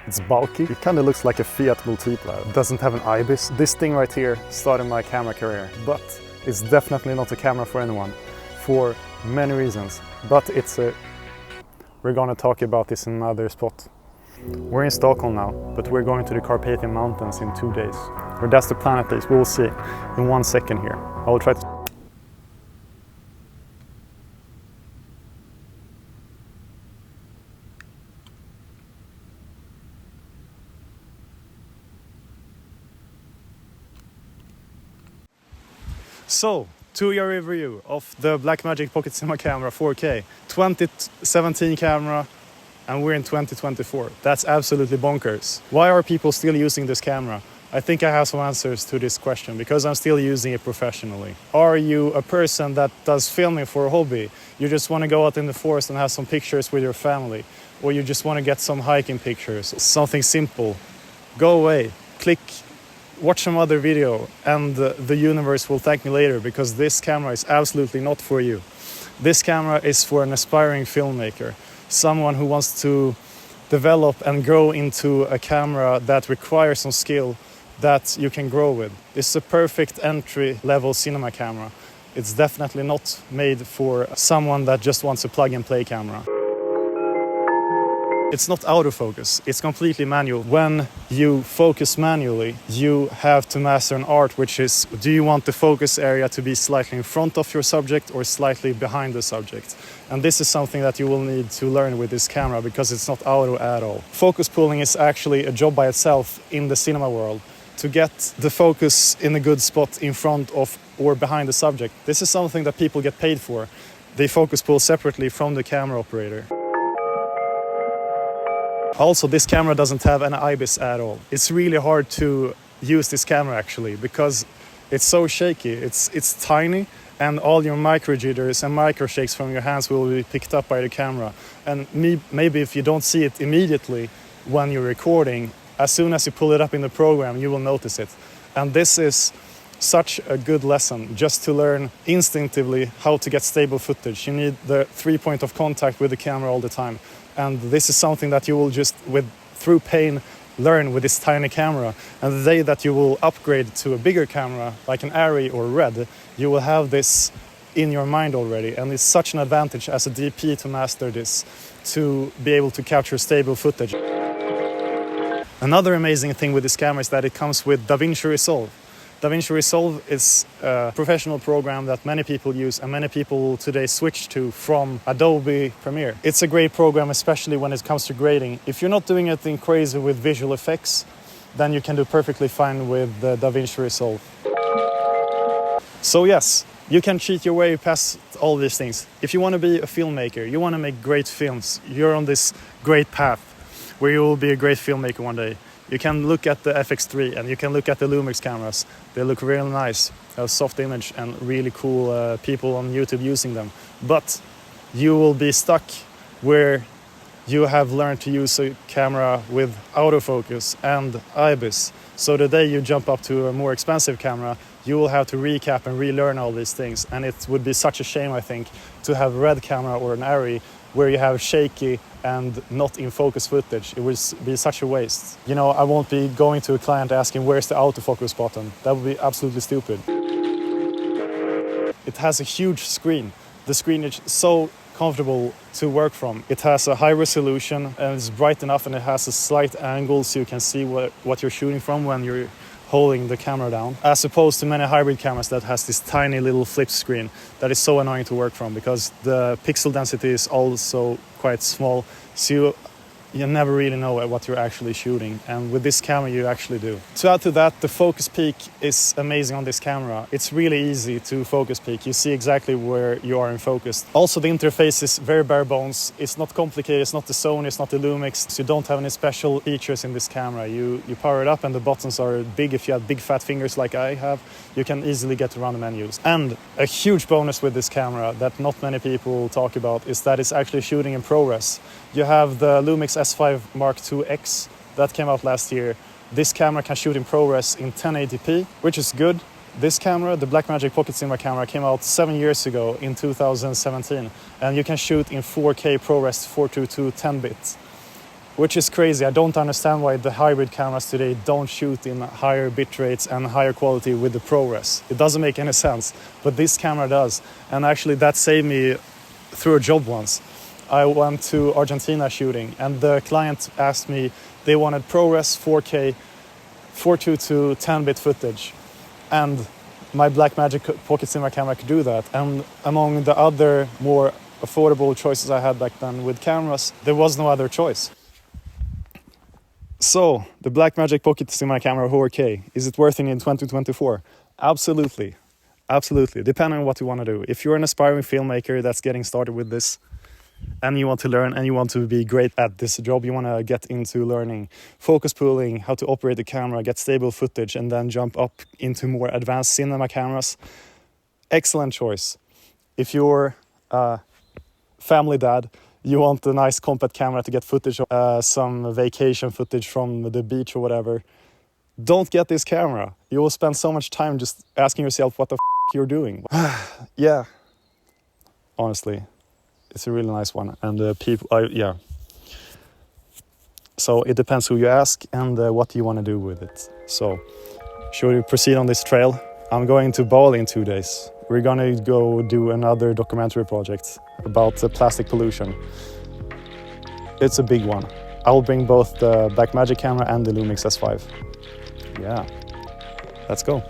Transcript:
It's bulky. It kind of looks like a Fiat Multipla. It doesn't have an IBIS. This thing right here started my camera career, but it's definitely not a camera for anyone for many reasons. But we're gonna talk about this in another spot. We're in Stockholm now, but we're going to the Carpathian Mountains in 2 days. Or that's the plan at least. We'll see in 1 second here. I will try to... So, 2-year review of the Blackmagic Pocket Cinema camera 4K. 2017 camera, and we're in 2024. That's absolutely bonkers. Why are people still using this camera? I think I have some answers to this question, because I'm still using it professionally. Are you a person that does filming for a hobby? You just want to go out in the forest and have some pictures with your family, or you just want to get some hiking pictures, something simple. Go away, click, watch some other video, and the universe will thank me later, because this camera is absolutely not for you. This camera is for an aspiring filmmaker, someone who wants to develop and grow into a camera that requires some skill that you can grow with. It's a perfect entry-level cinema camera. It's definitely not made for someone that just wants a plug-and-play camera. It's not autofocus, it's completely manual. When you focus manually, you have to master an art, which is, do you want the focus area to be slightly in front of your subject or slightly behind the subject? And this is something that you will need to learn with this camera, because it's not auto at all. Focus pulling is actually a job by itself in the cinema world. To get the focus in a good spot in front of or behind the subject, this is something that people get paid for. They focus pull separately from the camera operator. Also, this camera doesn't have an IBIS at all. It's really hard to use this camera actually, because it's so shaky. It's tiny, and all your micro jitters and micro shakes from your hands will be picked up by the camera. And maybe if you don't see it immediately when you're recording, as soon as you pull it up in the program, you will notice it. And this is such a good lesson, just to learn instinctively how to get stable footage. You need the 3 point of contact with the camera all the time. And this is something that you will just, through pain, learn with this tiny camera. And the day that you will upgrade to a bigger camera, like an Arri or Red, you will have this in your mind already. And it's such an advantage as a DP to master this, to be able to capture stable footage. Another amazing thing with this camera is that it comes with DaVinci Resolve. DaVinci Resolve is a professional program that many people use, and many people today switch to from Adobe Premiere. It's a great program, especially when it comes to grading. If you're not doing anything crazy with visual effects, then you can do perfectly fine with the DaVinci Resolve. So yes, you can cheat your way past all these things. If you want to be a filmmaker, you want to make great films, you're on this great path where you will be a great filmmaker one day. You can look at the FX3 and you can look at the Lumix cameras. They look really nice, have soft image and really cool people on YouTube using them. But you will be stuck where you have learned to use a camera with autofocus and IBIS. So the day you jump up to a more expensive camera, you will have to recap and relearn all these things. And it would be such a shame, I think, to have a Red camera or an Arri where you have shaky and not in focus footage. It would be such a waste. You know, I won't be going to a client asking where's the autofocus button. That would be absolutely stupid. It has a huge screen. The screen is so comfortable to work from. It has a high resolution and it's bright enough, and it has a slight angle so you can see what you're shooting from when you're holding the camera down, as opposed to many hybrid cameras that has this tiny little flip screen that is so annoying to work from, because the pixel density is also quite small, so you never really know what you're actually shooting, and with this camera you actually do. To add to that, the focus peak is amazing on this camera. It's really easy to focus peak. You see exactly where you are in focus. Also, the interface is very bare bones. It's not complicated, it's not the Sony, it's not the Lumix. So you don't have any special features in this camera. You power it up and the buttons are big. If you have big fat fingers like I have, you can easily get around the menus. And a huge bonus with this camera that not many people talk about is that it's actually shooting in ProRes. You have the Lumix S5 Mark II X that came out last year. This camera can shoot in ProRes in 1080p, which is good. This camera, the Blackmagic Pocket Cinema camera, came out 7 years ago in 2017, and you can shoot in 4K ProRes 422 10-bit. which is crazy. I don't understand why the hybrid cameras today don't shoot in higher bit rates and higher quality with the Prores. It doesn't make any sense, but this camera does. And actually that saved me through a job once. I went to Argentina shooting, and the client asked me, they wanted ProRes 4K 4:2 to 10-bit footage, and my Blackmagic pocket cinema camera could do that. And among the other more affordable choices I had back then with cameras, there was no other choice. So the Blackmagic pocket cinema camera 4K, is it worth it in 2024? Absolutely, absolutely. Depending on what you want to do. If you're an aspiring filmmaker that's getting started with this, and you want to learn and you want to be great at this job, you want to get into learning focus pooling, how to operate the camera, get stable footage, and then jump up into more advanced cinema cameras, excellent choice. If you're a family dad, you want a nice compact camera to get footage of some vacation footage from the beach or whatever, don't get this camera. You will spend so much time just asking yourself what the you're doing. Yeah, honestly. It's a really nice one, and yeah. So it depends who you ask and what you want to do with it. So, should we proceed on this trail? I'm going to Bali in 2 days. We're gonna go do another documentary project about plastic pollution. It's a big one. I will bring both the Blackmagic camera and the Lumix S5. Yeah, let's go.